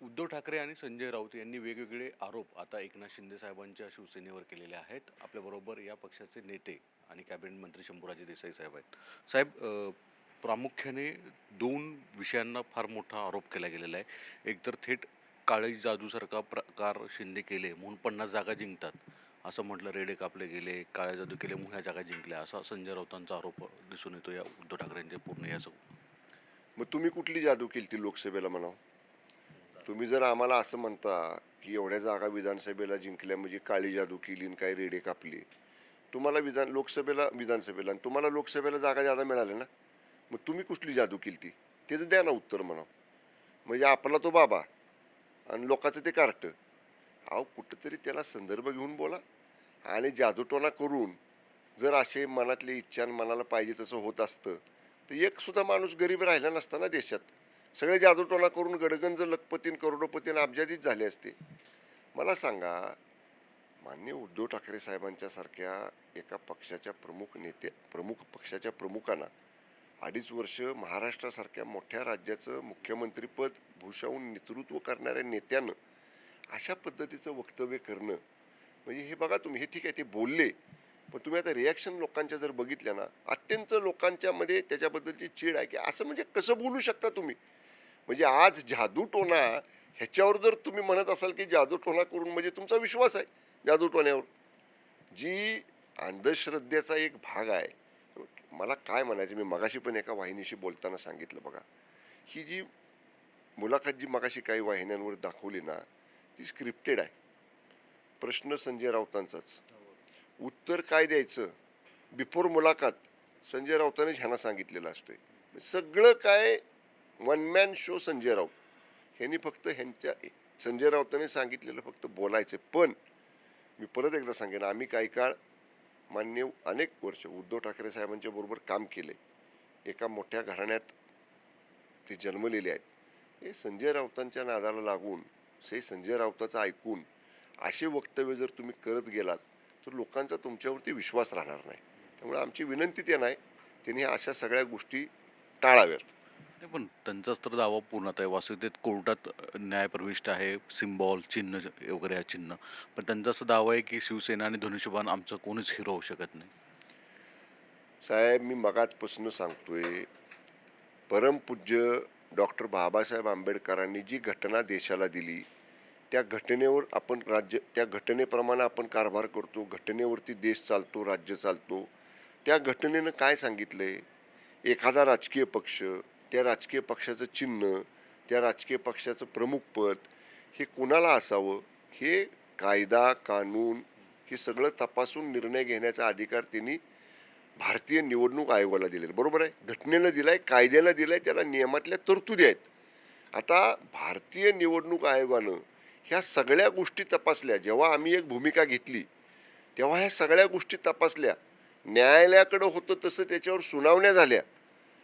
उद्धव ठाकरे आणि संजय राऊत यांनी वेगवेगळे आरोप आता एकनाथ शिंदे साहेबांच्या शिवसेनेवर केलेले आहेत. आपल्याबरोबर या पक्षाचे नेते आणि कॅबिनेट मंत्री शंभूराजे देसाई साहेब आहेत. साहेब, प्रामुख्याने दोन विषयांना फार मोठा आरोप केला गेलेला आहे. एकतर थेट काळी जादूसारखा प्रकार शिंदे केले म्हणून 50 जागा जिंकतात असं म्हटलं, रेडे कापले गेले, काळ्या जादू केले म्हणून ह्या जागा जिंकल्या, असा संजय राऊतांचा आरोप दिसून येतो या उद्धव ठाकरेंचे पूर्ण या मग तुम्ही कुठली जादू केली ती लोकसभेला म्हणावं? तुम्ही जर आम्हाला असं म्हणता की एवढ्या जागा विधानसभेला जिंकल्या म्हणजे काळी जादू केली आणि काही रेडे कापले, तुम्हाला विधानसभेला आणि तुम्हाला लोकसभेला जागा ज्यादा मिळाल्या ना, मग तुम्ही कुठली जादू केली ती त्याचं द्या ना उत्तर म्हणावं. म्हणजे आपला तो बाबा आणि लोकांचं ते कार्ट. अहो, कुठंतरी त्याला संदर्भ घेऊन बोला. आणि जादूटोणा करून जर असे मनातली इच्छा आणि मनाला पाहिजे तसं होत असतं तर एक सुद्धा माणूस गरीब राहिला नसता ना देशात. सगळे जादूटोणा करून गडगंज लखपतीन करोडोपतीन अब्जाधीच झाले असते. मला सांगा, माननीय उद्धव ठाकरे साहेबांच्या सारख्या एका पक्षाच्या प्रमुख पक्षाच्या प्रमुखांना 2.5 वर्ष महाराष्ट्रासारख्या मोठ्या राज्याचं मुख्यमंत्रीपद भूषवून नेतृत्व करणाऱ्या नेत्यानं अशा पद्धतीचं वक्तव्य करणं, म्हणजे हे बघा तुम्ही, हे ठीक आहे ते बोलले, पण तुम्ही आता रिॲक्शन लोकांच्या जर बघितल्या ना, अत्यंत लोकांच्या मध्ये त्याच्याबद्दलची चीड आहे की असं म्हणजे कसं बोलू शकता तुम्ही. म्हणजे आज जादूटोणा ह्याच्यावर जर तुम्ही म्हणत असाल की जादूटोणा करून म्हणजे तुमचा विश्वास आहे जादूटोण्यावर, जी अंधश्रद्धेचा एक भाग आहे. मला काय म्हणायचं, मी मगाशी पण एका वाहिनीशी बोलताना सांगितलं बघा, ही जी मुलाखत जी मगाशी काही वाहिन्यांवर दाखवली ना, ती स्क्रिप्टेड आहे. प्रश्न संजय राऊतांचाच, उत्तर काय द्यायचं बिफोर मुलाखत संजय राऊतांनीच ह्यांना सांगितलेलं असतंय. सगळं काय one man show Sanjay Raut. ह्यांनी फक्त ह्यांच्या संजय राऊतांनी सांगितलेलं फक्त बोलायचं. पण मी परत एकदा सांगेन, आम्ही काही काळ अनेक वर्ष उद्धव ठाकरे साहेबांच्या बरोबर काम केले. एका मोठ्या घराण्यात ते जन्मलेले आहेत. हे संजय राऊतांच्या नादाला लागून, संजय राऊताचं ऐकून असे वक्तव्य जर तुम्ही करत गेलात तर लोकांचा तुमच्यावरती विश्वास राहणार नाही. त्यामुळे आमची विनंती त्यांना आहे, त्यांनी अशा सगळ्या गोष्टी टाळाव्यात. नाही, पण त्यांचाच तर दावा पूर्णत आहे. वास्तविकतेत कोर्टात न्याय प्रविष्ट आहे, सिम्बॉल चिन्ह वगैरे आहे चिन्ह. पण त्यांचा असा दावा आहे की शिवसेना आणि धनुष्यबाण आमचं कोणीच हिरो होऊ शकत नाही. साहेब, मी मगाचपासून सांगतोय, परमपूज्य डॉक्टर बाबासाहेब आंबेडकरांनी जी घटना देशाला दिली, त्या घटनेवर आपण त्या घटनेप्रमाणे आपण कारभार करतो, घटनेवरती देश चालतो, राज्य चालतो. त्या घटनेनं काय सांगितलंय, एखादा राजकीय पक्ष, त्या राजकीय पक्षाचं चिन्ह, त्या राजकीय पक्षाचं प्रमुखपद हे कुणाला असावं, हे कायदा कानून हे सगळं तपासून निर्णय घेण्याचा अधिकार त्यांनी भारतीय निवडणूक आयोगाला दिलेलं. बरोबर आहे, घटनेनं दिलाय, कायद्यानं दिलाय, त्याला नियमातल्या तरतुदी आहेत. आता भारतीय निवडणूक आयोगानं ह्या सगळ्या गोष्टी तपासल्या. जेव्हा आम्ही एक भूमिका घेतली तेव्हा ह्या सगळ्या गोष्टी तपासल्या, न्यायालयाकडं होतं तसं त्याच्यावर सुनावण्या झाल्या.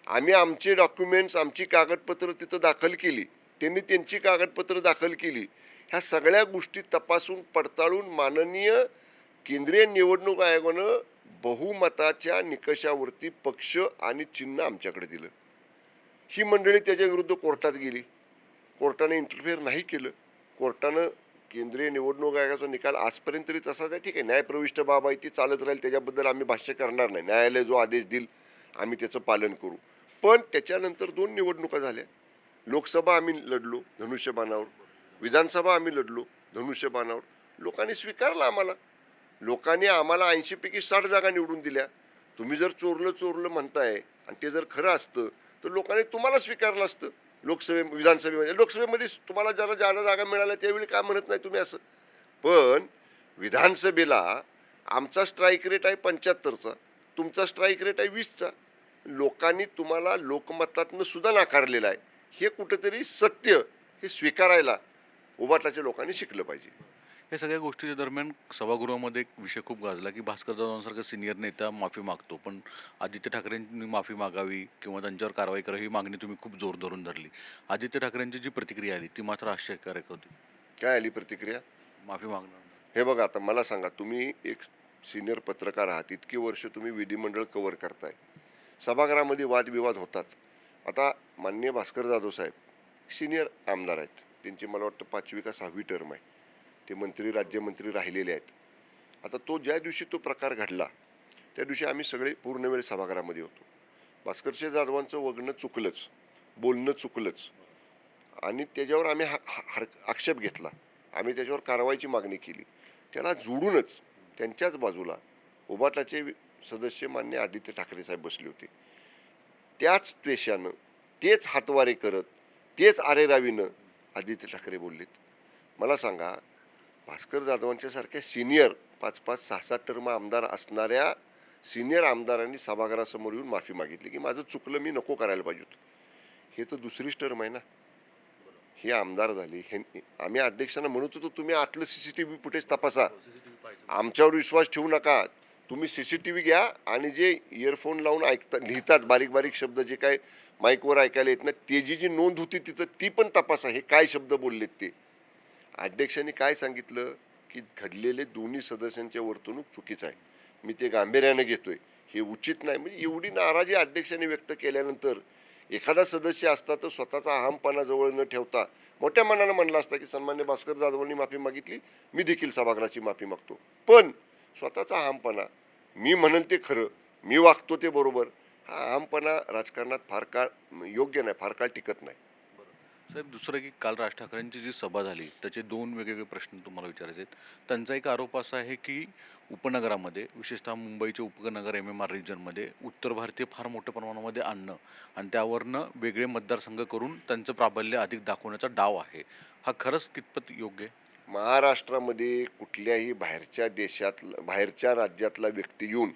आम्ही आमचे डॉक्युमेंट्स, आमची कागदपत्रं तिथं दाखल केली, त्यांनी त्यांची कागदपत्रं दाखल केली. ह्या सगळ्या गोष्टी तपासून पडताळून माननीय केंद्रीय निवडणूक आयोगानं बहुमताच्या निकषावरती पक्ष आणि चिन्ह आमच्याकडे दिलं. ही मंडळी त्याच्या विरुद्ध कोर्टात गेली, कोर्टाने इंटरफेअर नाही केलं. कोर्टानं केंद्रीय निवडणूक आयोगाचा निकाल आजपर्यंत तरी तसाच आहे. ठीक आहे, न्यायप्रविष्ट बाब आहे, ती चालत राहील, त्याच्याबद्दल आम्ही भाष्य करणार नाही. न्यायालय जो आदेश देईल आम्ही त्याचं पालन करू. पण त्याच्यानंतर 2 निवडणुका झाल्या. लोकसभा आम्ही लढलो धनुष्यबाणावर, विधानसभा आम्ही लढलो धनुष्यबाणावर. लोकांनी स्वीकारलं आम्हाला. लोकांनी आम्हाला 80 पैकी 60 जागा निवडून दिल्या. तुम्ही जर चोरलं म्हणताय आणि ते जर खरं असतं तर लोकांनी तुम्हाला स्वीकारलं असतं. विधानसभेमध्ये तुम्हाला जरा ज्यादा जागा मिळाल्या त्यावेळी काय म्हणत नाही तुम्ही असं. पण विधानसभेला आमचा स्ट्राईक रेट आहे 75चा, तुमचा स्ट्राईक रेट आहे 20चा. लोकांनी तुम्हाला लोकमतातनं सुद्धा नाकारलेलं आहे. हे कुठंतरी सत्य हे स्वीकारायला उभाटाच्या लोकांनी शिकलं पाहिजे. या सगळ्या गोष्टीच्या दरम्यान सभागृहामध्ये एक विषय खूप गाजला की भास्कर जाधवांसारखा सिनियर नेता माफी मागतो, पण आदित्य ठाकरेंनी माफी मागावी किंवा त्यांच्यावर कारवाई करावी ही मागणी तुम्ही खूप जोर धरून धरली. आदित्य ठाकरेंची जी प्रतिक्रिया आली ती मात्र आश्चर्यकारक होती. काय आली प्रतिक्रिया? माफी मागणार. हे बघा, आता मला सांगा, तुम्ही एक सिनियर पत्रकार आहात, इतकी वर्ष तुम्ही विधिमंडळ कव्हर करताय, सभागृहामध्ये वादविवाद होतात. आता माननीय भास्कर जाधव साहेब सिनियर आमदार आहेत, त्यांची मला वाटतं 5वी का 6वी टर्म आहे. ते मंत्री राज्यमंत्री राहिलेले आहेत. आता तो ज्या दिवशी तो प्रकार घडला त्या दिवशी आम्ही सगळे पूर्ण वेळ सभागृहामध्ये होतो. भास्करशे जाधवांचं वागणं चुकलंच, बोलणं चुकलंच आणि त्याच्यावर आम्ही आक्षेप घेतला. आम्ही त्याच्यावर कारवाईची मागणी केली. त्याला जोडूनच त्यांच्याच बाजूला उबाटाचे सदस्य मान्य आदित्य ठाकरे साहेब बसले होते. त्याच द्वेषानं, तेच हातवारे करत, तेच आरेरावीनं आदित्य ठाकरे बोललेत. मला सांगा, भास्कर जाधवांच्या सारख्या सिनियर 5-5, 6-6 टर्म आमदार असणाऱ्या सिनियर आमदारांनी सभागृहासमोर येऊन माफी मागितली की माझं चुकलं, मी नको करायला पाहिजे होतं. हे तर दुसरीच टर्म आहे ना. हे आमदार झाले. हे आम्ही अध्यक्षांना म्हणत होतो तुम्ही आतलं CCTV फुटेज तपासा, आमच्यावर विश्वास ठेवू नका. तुम्ही CCTV घ्या आणि जे इयरफोन लावून लिहितात बारीक बारीक शब्द जे काय माईकवर ऐकायला येत नाही, त्याची जी नोंद होती तिथं ती पण तपासा. हे काय शब्द बोललेत ते. अध्यक्षांनी काय सांगितलं की घडलेले दोन्ही सदस्यांच्या वर्तणूक चुकीचं आहे, मी ते गांभीर्याने घेतोय, हे उचित नाही. म्हणजे एवढी नाराजी अध्यक्षांनी व्यक्त केल्यानंतर एखादा सदस्य असता तर स्वतःचा अहमपणा जवळ न ठेवता मोठ्या मनानं म्हणला असता की सन्मान्य भास्कर जाधवांनी माफी मागितली, मी देखील सभागृहाची माफी मागतो. पण स्वतःचा अहमपणा, मी म्हणेल ते खरं, मी वागतो ते बरोबर, हा अहमपणा राजकारणात फार काळ योग्य नाही, फार काळ टिकत नाही. साहेब, दुसरं की काल राज ठाकरेंची जी सभा झाली त्याचे दोन वेगवेगळे प्रश्न तुम्हाला विचारायचे आहेत. त्यांचा एक आरोप असा आहे की उपनगरामध्ये, विशेषतः मुंबईच्या उपनगर MMR रिजनमध्ये उत्तर भारतीय फार मोठ्या प्रमाणामध्ये आणणं आणि त्यावरनं वेगळे मतदारसंघ करून त्यांचं प्राबल्य अधिक दाखवण्याचा डाव आहे. हा खरंच कितपत योग्य आहे? महाराष्ट्रामध्ये कुठल्याही बाहेरच्या देशातला, बाहेरच्या राज्यातला व्यक्ती येऊन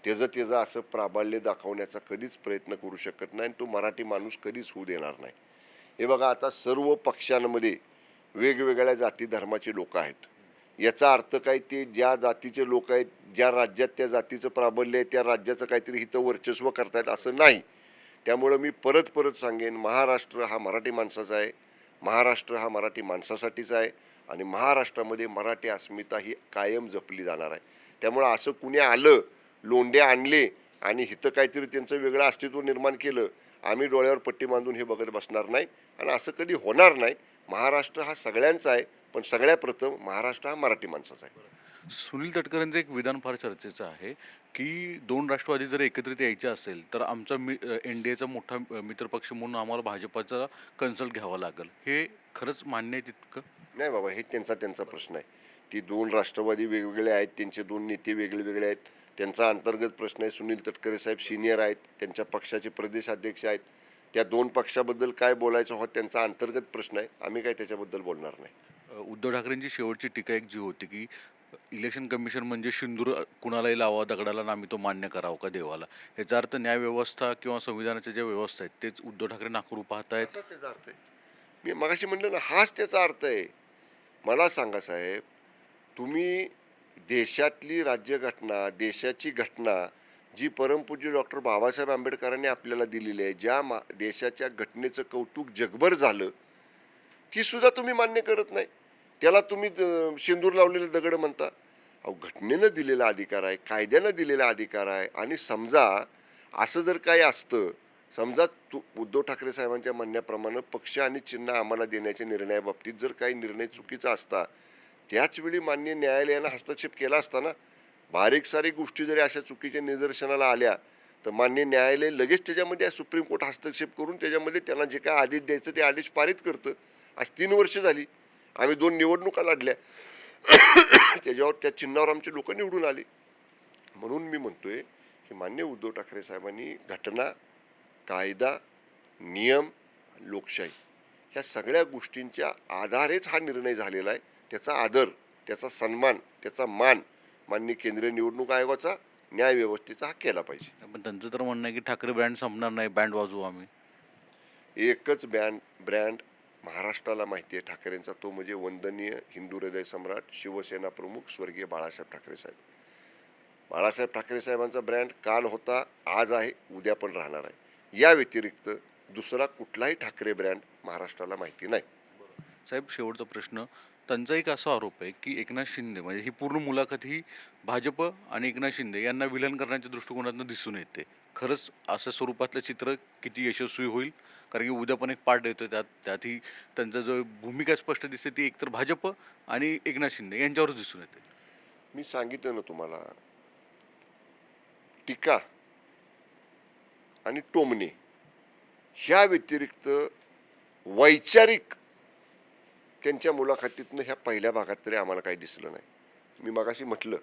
त्याचं असं प्राबल्य दाखवण्याचा कधीच प्रयत्न करू शकत नाही आणि तो मराठी माणूस कधीच होऊ देणार नाही. हे बघा, आता सर्व पक्षांमध्ये वेगवेगळ्या जाती धर्माचे लोक आहेत. याचा अर्थ काय, ते ज्या जातीचे लोक आहेत, ज्या राज्यात त्या जातीचं प्राबल्य आहे, त्या राज्याचं काहीतरी हितं वर्चस्व करतायत असं नाही. त्यामुळं मी परत परत सांगेन, महाराष्ट्र हा मराठी माणसाचा आहे, महाराष्ट्र हा मराठी माणसासाठीच आहे आणि महाराष्ट्रामध्ये मराठी अस्मिता ही कायम जपली जाणार आहे. त्यामुळं असं कुणी आलं, लोंढे आणले आणि हिथं काहीतरी त्यांचं वेगळं अस्तित्व निर्माण केलं, आम्ही डोळ्यावर पट्टी बांधून हे बघत बसणार नाही आणि असं कधी होणार नाही. महाराष्ट्र हा सगळ्यांचा आहे, पण सगळ्यात प्रथम महाराष्ट्र हा मराठी माणसाचा आहे. सुनील तटकरेंचं एक विधान फार चर्चेचं आहे की दोन राष्ट्रवादी जर एकत्रित यायचे असेल तर आमचा NDAचा मोठा मित्रपक्ष म्हणून आम्हाला भाजपाचा कन्सल्ट घ्यावा लागेल. हे खरंच मान्य आहे तितकं? नाही बाबा, हे त्यांचा प्रश्न आहे. ती दोन राष्ट्रवादी वेगवेगळे आहेत, त्यांचे दोन नेते वेगळे आहेत, त्यांचा अंतर्गत प्रश्न आहे. सुनील तटकरे साहेब सिनियर आहेत, त्यांच्या पक्षाचे प्रदेश अध्यक्ष आहेत. त्या दोन पक्षाबद्दल काय बोलायचं होत त्यांचा अंतर्गत प्रश्न आहे, आम्ही काय त्याच्याबद्दल बोलणार नाही. उद्धव ठाकरेंची शेवटची टीका एक जी होती की इलेक्शन कमिशन म्हणजे सिंदूर कुणालाही लावा दगडाला ना आम्ही तो मान्य करावा का देवाला. याचा अर्थ न्यायव्यवस्था किंवा संविधानाच्या ज्या व्यवस्था आहेत तेच उद्धव ठाकरे नाकारू पाहतायत. असाच त्याचा अर्थ आहे. मी मगाशी म्हणलं ना, हाच त्याचा अर्थ आहे. मला सांगा साहेब, तुम्ही देशातली राज्यघटना, देशाची घटना जी परमपूज्य डॉक्टर बाबासाहेब आंबेडकरांनी आपल्याला दिलेली आहे, ज्या देशाच्या घटनेचं कौतुक जगभर झालं, ती सुद्धा तुम्ही मान्य करत नाही. त्याला तुम्ही शेंदूर लावलेलं दगड म्हणता. अहो, घटनेनं दिलेला अधिकार आहे, कायद्यानं दिलेला अधिकार आहे. आणि समजा असं जर काही असतं, समजा उद्धव ठाकरे साहेबांच्या म्हणण्याप्रमाणे पक्ष आणि चिन्ह आम्हाला देण्याच्या निर्णयाबाबतीत जर काही निर्णय चुकीचा असता, त्याचवेळी मान्य न्यायालयानं हस्तक्षेप केला असता ना. बारीक सारीक गोष्टी जरी अशा चुकीच्या निदर्शनाला आल्या तर मान्य न्यायालय लगेच त्याच्यामध्ये सुप्रीम कोर्ट हस्तक्षेप करून त्याच्यामध्ये त्यांना जे काय आदेश द्यायचं ते आदेश पारित करतं. आज 3 वर्ष झाली, आम्ही 2 निवडणुका लढल्या, त्याच्यावर त्या चिन्हावर आमचे लोक निवडून आले. म्हणून मी म्हणतोय की मान्य उद्धव ठाकरे साहेबांनी घटना, कायदा, नियम, लोकशाही ह्या सगळ्या गोष्टींच्या आधारेच हा निर्णय झालेला आहे. त्याचा आदर, त्याचा सन्मान, त्याचा मान माननीय केंद्रीय निवडणूक आयोगाचा, न्यायव्यवस्थेचा हा केला पाहिजे. पण त्यांचं तर म्हणणं आहे की ठाकरे ब्रँड संपणार नाही, बँड वाजवू आम्ही. एकच ब्रँड महाराष्ट्राला माहिती आहे ठाकरेंचा, तो म्हणजे वंदनीय हिंदू हृदय सम्राट, शिवसेना प्रमुख स्वर्गीय बाळासाहेब ठाकरे साहेब. बाळासाहेब ठाकरे साहेबांचा ब्रँड काल होता, आज आहे, उद्या पण राहणार आहे. या व्यतिरिक्त दुसरा कुठलाही ठाकरे ब्रँड महाराष्ट्राला माहिती नाही. साहेब, शेवटचा प्रश्न. त्यांचा एक असा आरोप आहे की एकनाथ शिंदे, म्हणजे ही पूर्ण मुलाखत ही भाजप आणि एकनाथ शिंदे यांना विलन करण्याच्या दृष्टिकोनातून दिसून येते. खरंच असं स्वरूपातलं चित्र किती यशस्वी होईल? कारण की उद्या पण एक पार्ट येतो त्यातही त्यांचं जो भूमिका स्पष्ट दिसते ती एकतर भाजप आणि एकनाथ शिंदे यांच्यावरच दिसून येते. मी सांगितलं ना तुम्हाला, टीका आणि टोमणे ह्या व्यतिरिक्त वैचारिक त्यांच्या मुलाखतीतनं ह्या पहिल्या भागात तरी आम्हाला काही दिसलं नाही. मी मगाशी म्हटलं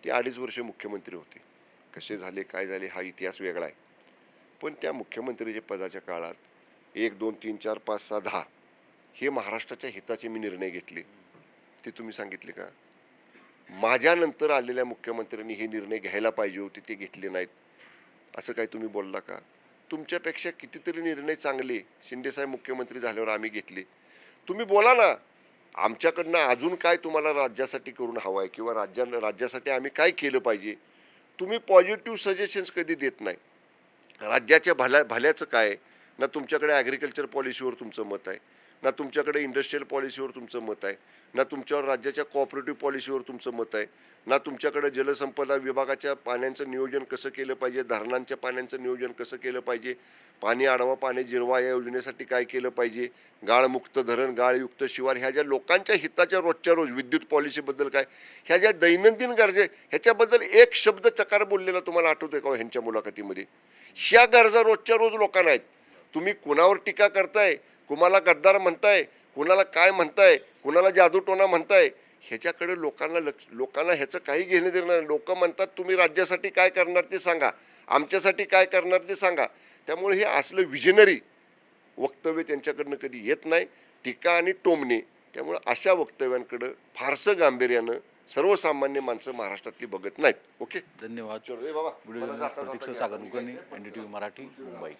ते 2.5 वर्ष मुख्यमंत्री होते. कसे झाले काय झाले हा इतिहास वेगळा आहे. पण त्या मुख्यमंत्रीच्या पदाच्या काळात 1, 2, 3, 4, 5, 6, 10 हे महाराष्ट्राच्या हिताचे मी निर्णय घेतले. ते तुम्ही सांगितले का? माझ्यानंतर आलेल्या मुख्यमंत्र्यांनी हे निर्णय घ्यायला पाहिजे होते, ते घेतले नाहीत असं काही तुम्ही बोलला का? तुमच्यापेक्षा कितीतरी निर्णय चांगले शिंदेसाहेब मुख्यमंत्री झाल्यावर आम्ही घेतले. तुम्ही बोला ना, आमच्याकडनं अजून काय तुम्हाला राज्यासाठी करून हवं आहे किंवा राज्यासाठी आम्ही काय केलं पाहिजे. तुम्ही पॉझिटिव्ह सजेशन्स कधी देत नाही. राज्याच्या भल्याचं काय, ना तुमच्याकडे ॲग्रिकल्चर पॉलिसीवर तुमचं मत आहे, ना तुमच्याकडे इंडस्ट्रियल पॉलिसीवर तुमचं मत आहे, ना तुमच्यावर राज्याच्या कोऑपरेटिव्ह पॉलिसीवर तुमचं मत आहे, ना तुमच्याकडे जलसंपदा विभागाच्या पाण्याचं नियोजन कसं केलं पाहिजे, धरणांच्या पाण्याचं नियोजन कसं केलं पाहिजे, पाणी अडवा पाणी जिरवा या योजनेसाठी काय केलं पाहिजे, गाळमुक्त धरण गाळयुक्त शिवार, ह्या ज्या लोकांच्या हिताच्या रोजच्या रोज विद्युत पॉलिसीबद्दल काय, ह्या ज्या दैनंदिन गरजा ह्याच्याबद्दल एक शब्द चकार बोललेला तुम्हाला आठवतोय का ह्यांच्या मुलाखतीमध्ये? ह्या गरजा रोजच्या रोज लोकांना आहेत. तुम्ही कुणावर टीका करताय, कुणाला गद्दार म्हणताय, कुणाला काय म्हणताय, कुणाला जादूटोणा म्हणताय, ह्याच्याकडे लोकांना ह्याचं काही घेणं देणं नाही. लोक म्हणतात तुम्ही राज्यासाठी काय करणार ते सांगा, आमच्यासाठी काय करणार ते सांगा. त्यामुळे हे असलं विजनरी वक्तव्य त्यांच्याकडनं कधी येत नाही, टीका आणि टोमणे. त्यामुळे अशा वक्तव्यांकडं फारसं गांभीर्यानं सर्वसामान्य माणसं महाराष्ट्रातली बघत नाहीत. ओके, धन्यवाद. चलो ए बाबा, व्हिडिओ मला जाता जाता प्रतीक्षा घ्या. सागर कुलकर्णी, NDTV मराठी, मुंबई.